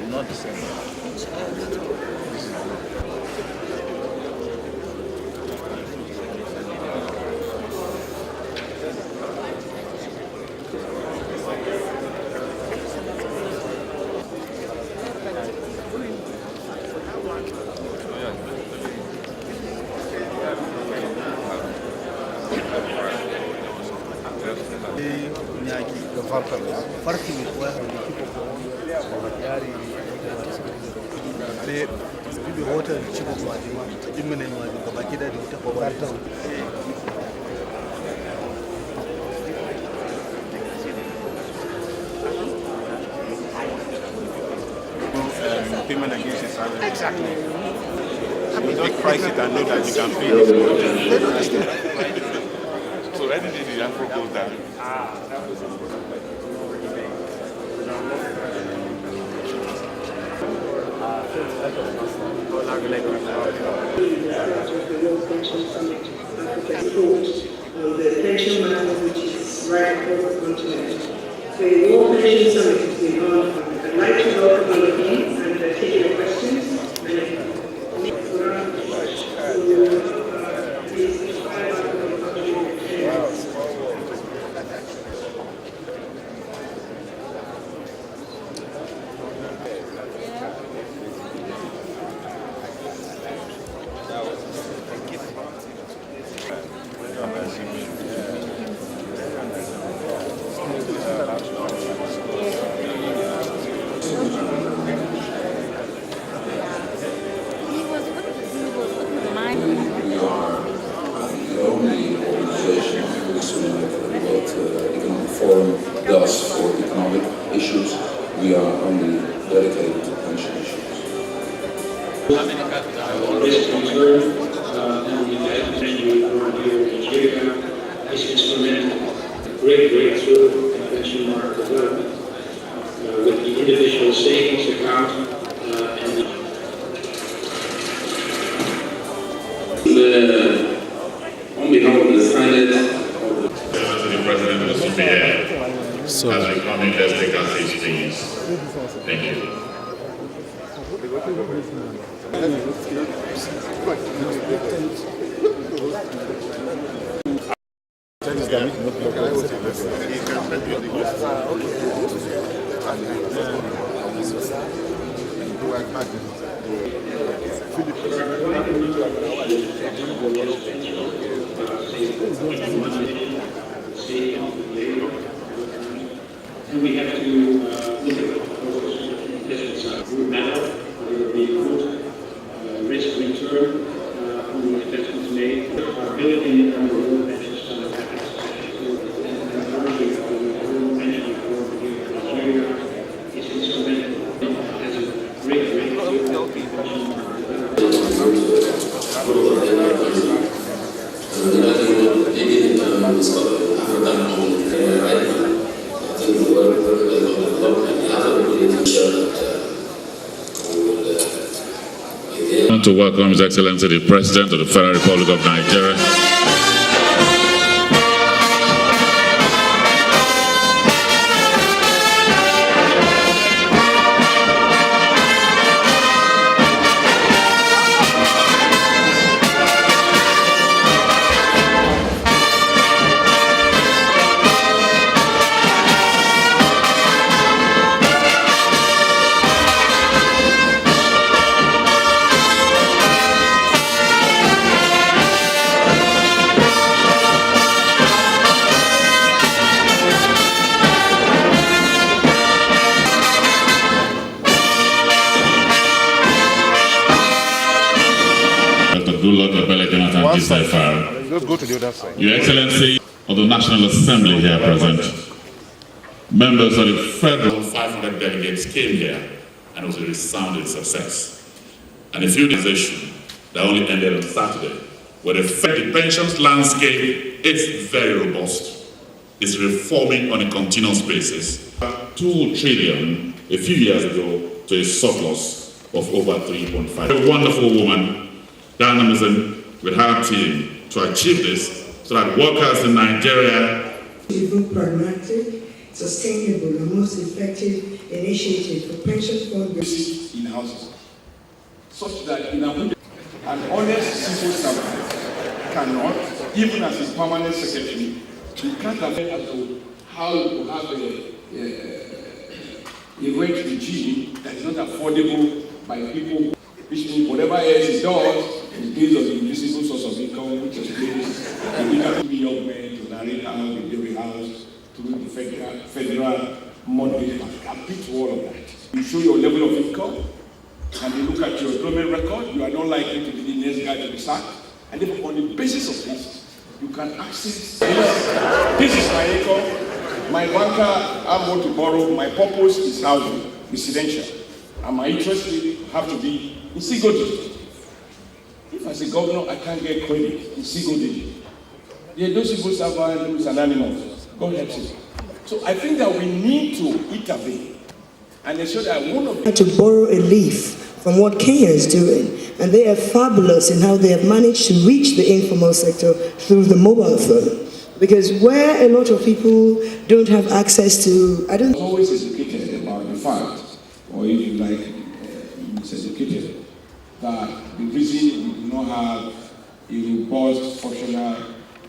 Not the same. Payment against your salary. Exactly. You don't price it and know that you can pay it. So where did the Afro goes down? The pension matter, which is right across the continent. So the World Pension Summit has been on. I'd like to welcome all of you and take your questions. Thus, for economic issues, we are only dedicated to pension issues. Is instrumental. Great breakthrough in pension market development with the individual savings account and on behalf of the Senate. The President of the CPA, as we come in, let's take our seats, please. Thank you. and we have to look at the proposals from different sides. Group matter, whether it be good risk return on the investments made, our ability on the world pension fund and emerging of the world pension reform here in Nigeria is instrumental as a great breakthrough in pension market development. I want to welcome His Excellency the President of the Federal Republic of Nigeria. Let's go to the other side. Your Excellency of the National Assembly here present, members of the Federal 500 delegates came here and it was a resounding success. And a few decisions that only ended on Saturday, where the pensions landscape is very robust. It's reforming on a continuous basis. 2 trillion a few years ago to a surplus of over 3.5. A wonderful woman, dynamism with her team to achieve this so that workers in Nigeria even pragmatic, sustainable, and most effective initiative for pension fund in houses, such that in Abuja, an honest civil servant cannot, even as a permanent secretary, you can't affect as to how you have a rent regime that is not affordable by people, which means whatever else it does is based on the invisible source of income, which explains the legal young men to narrate how they build a house through the federal mortgage bank. I've been to all of that. You show your level of income, and you look at your employment record, you are not likely to be the next guy to be sacked. And then on the basis of this, you can access this is my income, my banker, I want to borrow, my purpose is housing, residential. And my interest have to be in single digit. If as a governor I can't get credit in single digit, those civil servants who is an animal, God helps you. So I think that we need to intervene and ensure that one of to borrow a leaf from what Kenya is doing, and they are fabulous in how they have managed to reach the informal sector through the mobile phone. Because where a lot of people don't have access to, I don't always educated about the fact, or if you like, miseducated, that the reason we do not have a robust functional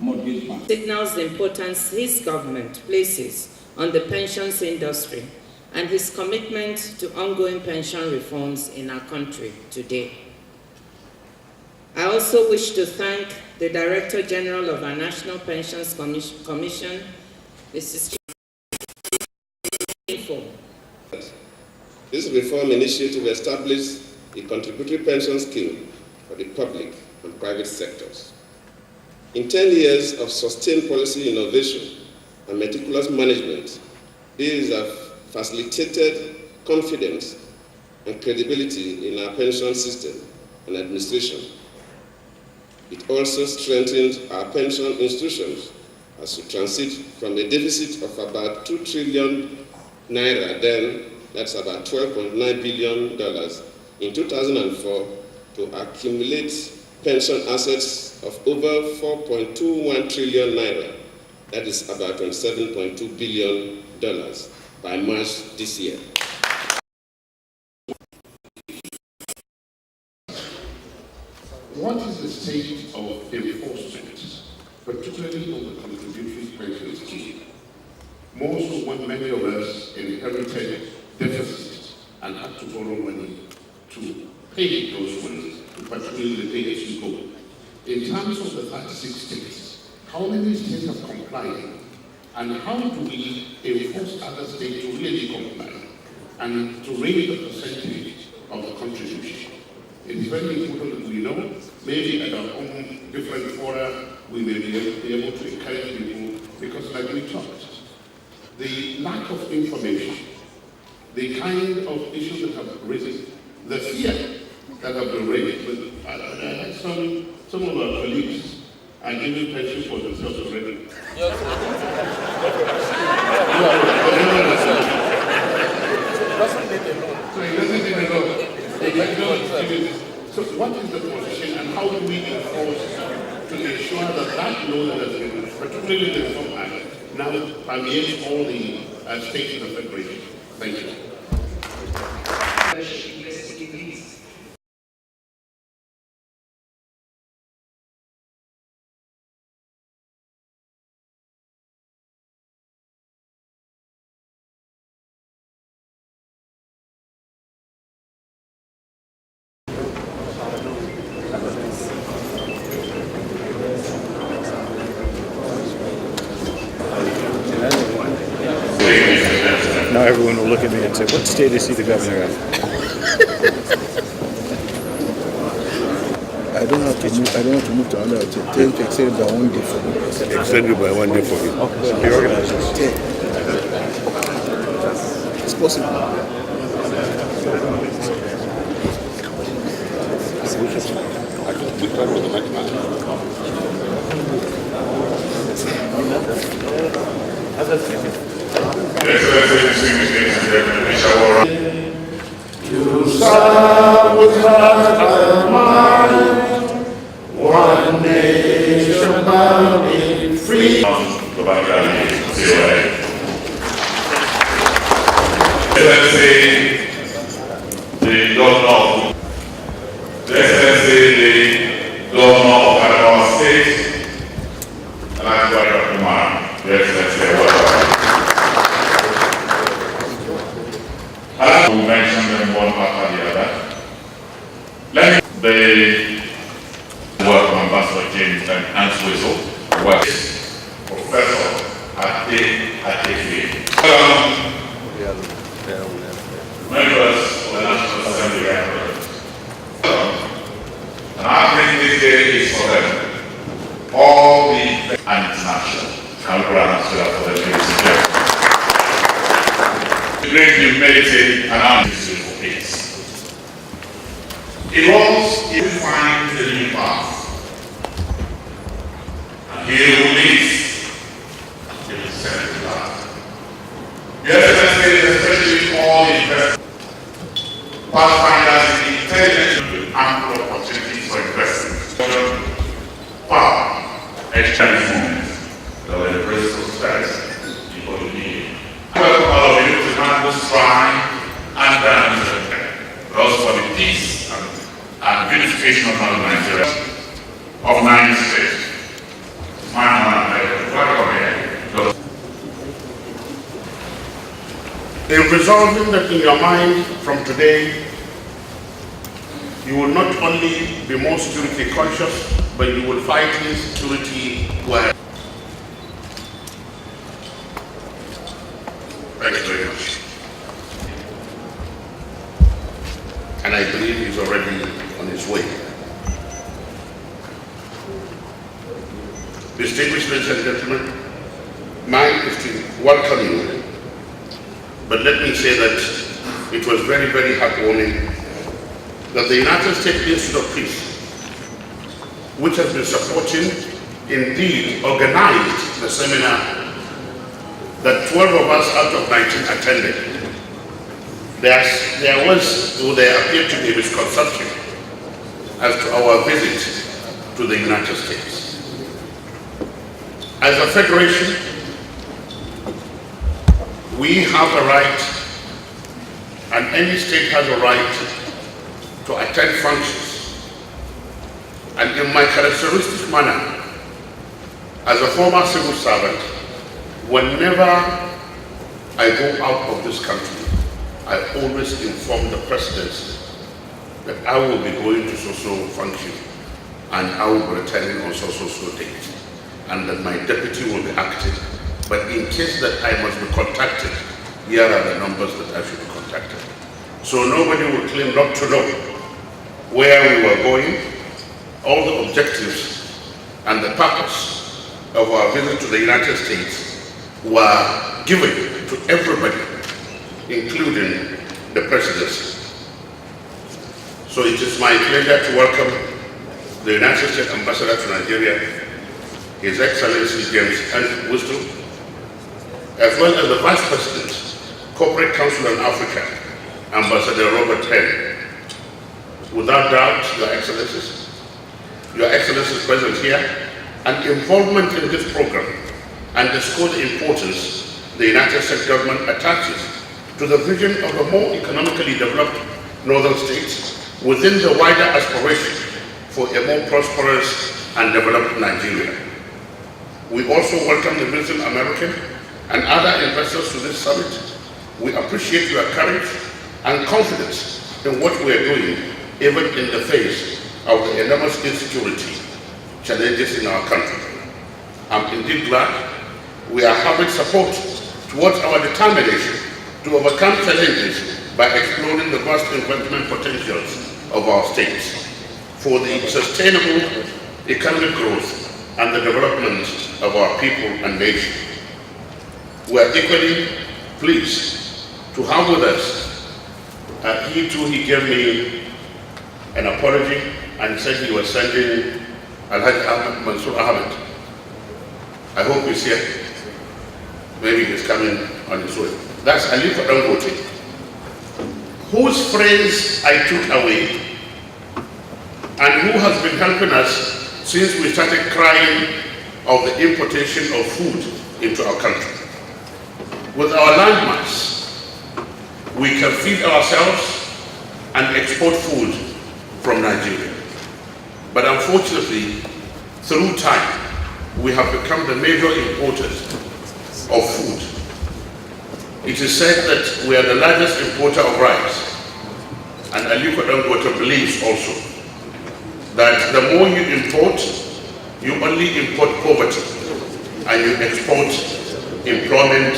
mortgage bank signals the importance his government places on the pensions industry and his commitment to ongoing pension reforms in our country today. I also wish to thank the Director General of our National Pensions Commission, Mrs. This reform initiative established a contributory pension scheme for the public and private sectors. In 10 years of sustained policy innovation and meticulous management, these have facilitated confidence and credibility in our pension system and administration. It also strengthened our pension institutions as we transit from a deficit of about 2 trillion naira then, that's about $12.9 billion in 2004, to accumulate pension assets of over 4.21 trillion naira, that is about $27.2 billion by March this year. What is the state of enforcement, particularly on the contributory pension scheme? More so when many of us inherited deficits and had to borrow money to pay those ones, particularly the days you go. In terms of the 36 states, how many states have complied? And how do we enforce other states to really comply and to raise the percentage of the contribution? It's very important that we know, maybe at our own different fora, we may be able to encourage people, because like we talked, the lack of information, the kind of issues that have arisen, the fear that have been raised. But I had some of our colleagues are giving pension for themselves already. So what is the position and how do we enforce to ensure that that law that has been, particularly the Reform Act, now permeates all the states of the federation? Thank you. Now everyone will look at me and say, what state is he the governor of? I don't have to move to another state. 10 to extend by 1 day for me. Extend it by 1 day for you. Okay. You organize this? 10. It's possible. Excellency, distinguished ladies and gentlemen, we shall to serve with heart and mind, one nation bound in freedom. Excellency, the Governor of Adamawa State, and I'm going to command, Your Excellency, welcome. I will mention them one after the other. Let me welcome Ambassador James and Hans Whistle, Professor Ade. Members of the National Assembly and I think this day is for them. All the and international. I'm glad for the great humility and ambition for peace. It was to find the new path. And he who leads will send the path. Yes, especially all investors. Pathfinders in intelligence with ample opportunities for investment. Power, exchange movements, that will embrace prosperity before the need. I welcome all of you to not just try and but also for the peace and beautification of our Nigeria, of 9 states. My honor, welcome here. In resolving that in your mind from today, you will not only be more security conscious, but you will fight insecurity well. Thank you very much. And I believe he's already on his way. Distinguished ladies and gentlemen, mine is to welcome you. But let me say that it was very, very heartwarming that the United States Institute of Peace, which has been supporting, indeed organized the seminar that 12 of us out of 19 attended. There appeared to be a misconception as to our visit to the United States. As a federation, we have a right, and any state has a right to attend functions. And in my characteristic manner, as a former civil servant, whenever I go out of this country, I always inform the presidency that I will be going to so-so function and I will be returning on so-so date, and that my deputy will be acting. But in case that I must be contacted, here are the numbers that I should be contacted. So nobody will claim not to know where we were going, all the objectives and the purpose of our visit to the United States were given to everybody, including the presidency. So it is my pleasure to welcome the United States Ambassador to Nigeria, His Excellency James N. Wisdom, as well as the Vice President, Corporate Council on Africa, Ambassador Robert Henry. Without doubt, Your Excellencies present here, and involvement in this program underscore the importance the United States government attaches to the vision of a more economically developed northern states within the wider aspiration for a more prosperous and developed Nigeria. We also welcome the visiting American and other investors to this summit. We appreciate your courage and confidence in what we are doing, even in the face of the enormous insecurity challenges in our country. I'm indeed glad we are having support towards our determination to overcome challenges by exploring the vast investment potentials of our states for the sustainable economic growth and the development of our people and nation. We are equally pleased to have with us, he gave me an apology and said he was sending Alhaji Mansour Ahmed. I hope he's here. Maybe he's coming on his way. That's Aliyu Dangote, whose friends I took away, and who has been helping us since we started crying of the importation of food into our country. With our landmass, we can feed ourselves and export food from Nigeria. But unfortunately, through time, we have become the major importers of food. It is said that we are the largest importer of rice, and Aliyu believes also that the more you import, you only import poverty, and you export employment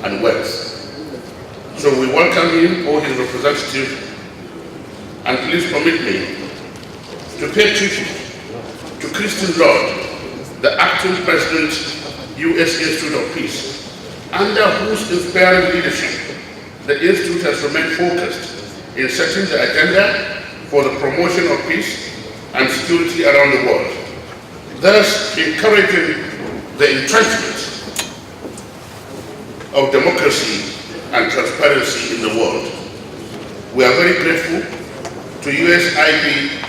and wealth. So we welcome him or his representative, and please permit me to pay tribute to Christian Lord, the acting president, U.S. Institute of Peace, under whose inspiring leadership the Institute has remained focused in setting the agenda for the promotion of peace and security around the world, thus encouraging the entrenchment of democracy and transparency in the world. We are very grateful to USIP